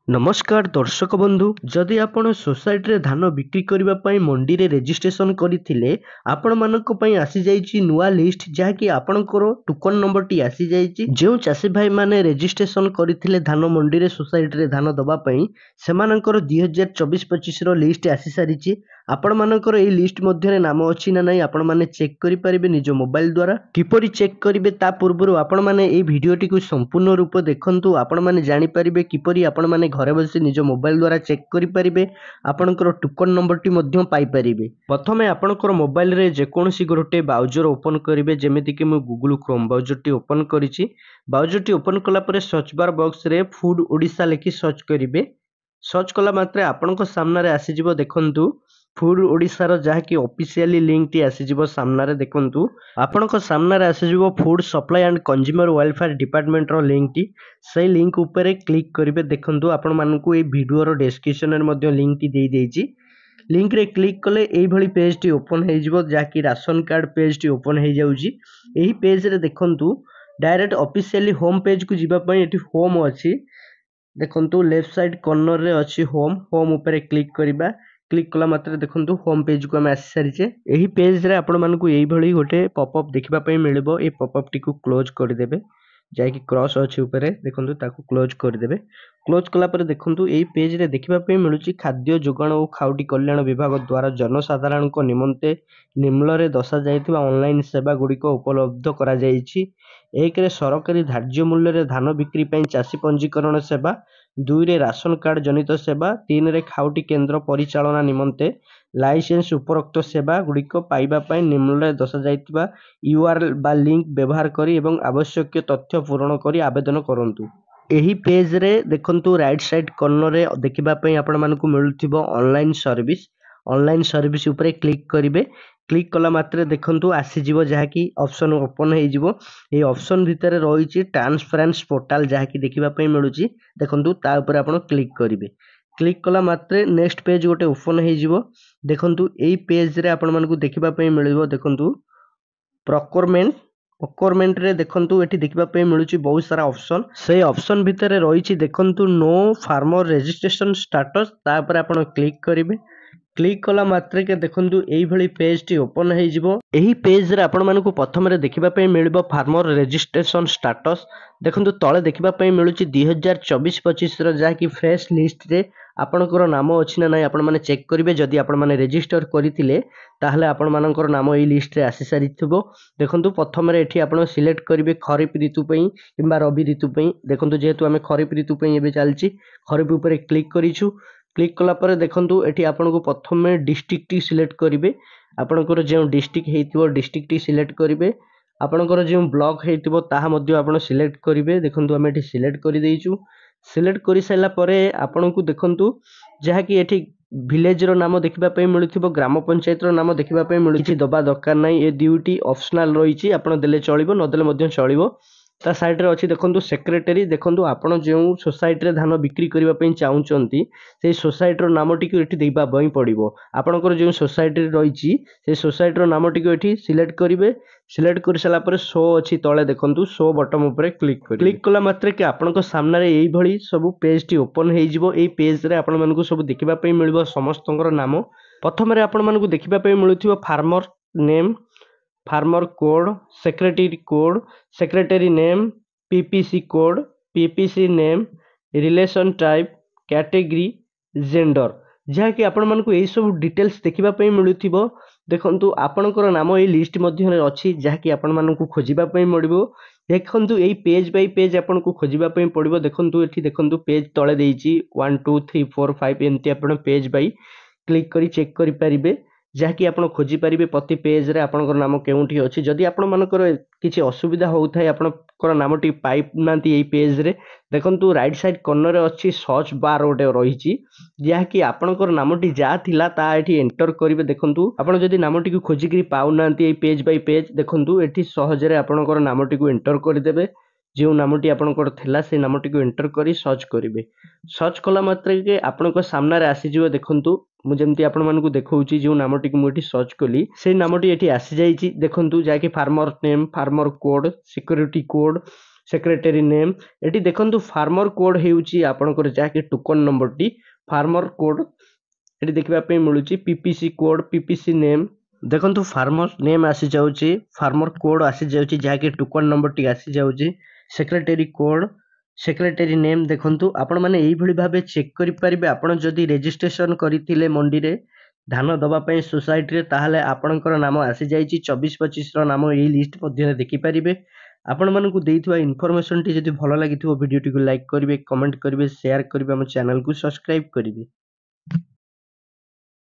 नमस्कार दर्शक बंधु जदि आपण सोसाइटी रे धान बिक्री करबा पई मंडी रे रजिस्ट्रेशन करथिले आपण मानक पई आसी जाईची नुवा लिस्ट जहाँकि आपणकर टोकन नंबर टी आसी जाईची जो चासी भाई माने रजिस्ट्रेशन करथिले धान मंडी रे सोसाइटी रे धान दबा पई सेमानकर 2024-25 रो लिस्ट आसी सारिची आपण मानकर ए लिस्ट मध्ये रे नाम अछि ना नाही आपण माने चेक करि परिबे निज मोबाइल द्वारा किपरि चेक करिवे ता पूर्व आपण माने ए भिडियोटी को संपूर्ण रूप देखंतु आपण माने जानि परिबे किपरि आपण माने घरे बसी निज मोबाइल द्वारा चेक करि परिबे आपणकर टोकन नंबर टी मध्ये पाई परिबे प्रथमे आपणकर मोबाइल रे जे कोनसी गोटे ब्राउजर ओपन करिवे जेमिति कि मु गूगल क्रोम ब्राउजर टी ओपन करिछि ब्राउजर टी ओपन कला परे सर्च बार बॉक्स रे फूड ओडिसा लिखि सर्च करिवे सर्च कला मात्रे आपणक सामना रे आसी जिवो देखंतु फूड ओडिसा रो जहाँकि ऑफिशियली लिंक टी आसी जिवो सामना रे देखंतु आपणक सामना रे आसी जिवो food supply and consumer welfare department रो लिंक टी से लिंक ऊपर क्लिक करिवे देखंतु आपण मानकु ए वीडियो रो डिस्क्रिप्शन रे मध्ये लिंक टी देई देइछि लिंक रे क्लिक कले एई भली पेज टी ओपन हे जिवो जहाँकि राशन कार्ड पेज टी ओपन हे जाउछि एही पेज रे देखंतु डायरेक्ट ऑफिशियली होम पेज को जिबा पई एठी होम अछि देखंतु लेफ्ट साइड कॉर्नर रे अछि होम होम ऊपर क्लिक करिबा क्लिक कला मात्र देखंतु होम पेज को हम आसी सारिचे एही पेज रे आपण मानकु एई भली गोटे पॉपअप देखिबा पई मिलबो ए पॉपअप टी को क्लोज कर देबे जायकि क्रॉस अछि ऊपर देखंतु ताकू क्लोज कर देबे क्लोज कला पर देखंतु एई पेज रे देखिबा पई मिलुची खाद्य जोगाण और खाउटी कल्याण विभाग द्वारा जनसाधारण को निमंते निम्न रे दशा जायतिबा ऑनलाइन सेवा गुडी को उपलब्ध करा जायछि एक रे सरकारी धार्य मूल्य रे धान बिक्री पई चासी पंजीकरण सेवा 2 रे राशन कार्ड जनित सेवा 3 रे खाउटी केंद्र परिचालना निमंते लाइसेंस उपरोक्त सेवा गुडी को पाइबा पई निम्न रे दशा जायतिबा यूआरएल बा लिंक व्यवहार करी एवं आवश्यक तथ्य पूरण करी आवेदन करंतु एही पेज रे देखंतु राइट साइड कॉर्नर रे देखिबा पई आपण मानकु मिलुथिबो ऑनलाइन सर्विस ऊपर क्लिक करिवे क्लिक कला मात्रे देखंतु आसी जिवो जहाँकि ऑप्शन ओपन हे जिवो ए ऑप्शन भितर रहिछि ट्रांसपेरेंस पोर्टल जहाँकि देखिबा पई मिलुछि देखंतु ता ऊपर आपण क्लिक करिवे क्लिक कला मात्रे नेक्स्ट पेज गोटे ओपन हे जिवो देखंतु एई पेज रे आपण मानकु देखिबा पई मिलिबो देखंतु प्रोक्योरमेंट रे देखंतु एठी देखिबा पई मिलुछि बहुत सारा ऑप्शन से ऑप्शन भितर रहिछि देखंतु नो फार्मर रजिस्ट्रेशन स्टेटस ता ऊपर आपण क्लिक करिवे क्लिक कला मात्रे के देखंतु एई भली पेज टी ओपन हे जिवो एही पेज रे आपण मानकु प्रथम रे देखिबा पई मिलबो फार्मर रजिस्ट्रेशन स्टेटस देखंतु तळे देखिबा पई मिलुछि 2024-25 रो जाकी फ्रेश लिस्ट रे आपणकर नाम अछि ना नै आपण माने चेक करिवे जदि आपण माने रजिस्टर करिथिले ताहले आपण मानकर नाम एई लिस्ट रे आसी सारिथिबो देखंतु प्रथम रे एठी आपण सिलेक्ट करिवे खरीफ ऋतु पई किबा रबी ऋतु पई देखंतु जेहेतु हमें खरीफ ऋतु पई एबे चलछि खरीफ ऊपर क्लिक करिछु क्लिक कला पर देखंतु एठी आपनको प्रथमे डिस्ट्रिक्ट टी सिलेक्ट करिवे आपनकर जे डिस्ट्रिक्ट हेतिबो डिस्ट्रिक्ट टी सिलेक्ट करिवे आपनकर जे ब्लॉक हेतिबो ताहा मध्ये आपण सिलेक्ट करिवे देखंतु हम एठी सिलेक्ट करि देइछु सिलेक्ट करि सैला परे आपनको देखंतु जहा कि एठी विलेज रो नाम देखिबा पई मिलुथिबो ग्राम पंचायत रो नाम देखिबा पई मिलुछि दबा दरकार नै ए ड्यूटी ऑप्शनल रहिछि आपण देले चलिबो न देले मध्ये चलिबो ता साइड रे अछि देखंतु सेक्रेटरी देखंतु आपण जे सोसाइटी रे धान बिक्री करिबा पई चाहुचंती से सोसाइटी रो नाम टिक एठी देबा बई पड़िबो आपणकर जे सोसाइटी रे रहिछि से सोसाइटी रो नाम टिक एठी सिलेक्ट करिवे सिलेक्ट कर सला पर शो अछि तळे देखंतु शो बटन ऊपर क्लिक करिवे क्लिक कला मात्रे के आपणक सामना रे एई भली सब पेज टी ओपन हे जिवो एई पेज रे आपण मानकु सब देखिबा पई मिलबो समस्तंकर नाम प्रथम रे आपण मानकु देखिबा पई मिलुथिबो farmer name farmer code secretary name PPC code PPC name relation type category gender जहाँ कि आपण मानकु एई सब डिटेल्स देखिबा पई मिलुथिबो देखंतु आपणकर नाम एई लिस्ट मध्ये अछि जहाँ कि आपण मानकु खोजिबा पई मिलबो देखंतु एई पेज बाय पेज आपनको खोजिबा पई पड़िबो देखंतु एठी देखंतु पेज तळे देइछि 1 2 3 4 5 एंती आपण पेज बाय क्लिक करी चेक करि परिबे जहाँकि आपण खोजी पारिबे प्रति पेज रे आपणकर नाम केउठी अछि जदि आपण मानकर किछि असुविधा होउथाय आपणकर नाम टी पाइप नांती एई पेज रे देखंतु राइट साइड कॉर्नर रे अछि सर्च बार ओटे रहिछि जहाँकि आपणकर नाम टी जा थिला ता एठी एंटर करिवे देखंतु आपण जदि नाम टी को खोजी करी पाउ नांती एई पेज बाय पेज देखंतु एठी सहज रे आपणकर नाम टी को एंटर करि देबे जो नामटी आपनकर थिला से नामटी को एंटर करी सर्च करिवे सर्च कला मात्रे के आपनकर सामना रे आसी जिवो देखंतु मु जेमति आपण मानकु देखौछि जो नामटी को मुठी सर्च कली से नामटी एठी आसी जाईछि देखंतु जाके farmer name farmer code security code secretary name eighty देखंतु फार्मर कोड हेउची आपनकर जाके token number T farmer code eighty देखबा पे मिलुची पीपीसी कोड पीपीसी नेम देखंतु फार्मर नेम आसी जाउची फार्मर कोड आसी जाउची जाके टोकन नंबर टी आसी जाउची सेक्रेटरी कोड सेक्रेटरी नेम देखंतु आपण माने एई भली भाबे चेक करि परिबे आपण जदी रजिस्ट्रेशन करिथिले मंडी रे धान दबा पई सोसाइटी रे ताहाले आपणकर नाम आसी जाईची 24-25 रो नाम एई लिस्ट मध्ये देखि परिबे आपण मानकु देइथवा इन्फॉर्मेशन टी जदी भलो लागिथिबो वीडियो टी को लाइक करिवे कमेंट करिवे शेयर करिवे हम चैनल को सब्सक्राइब करिवे।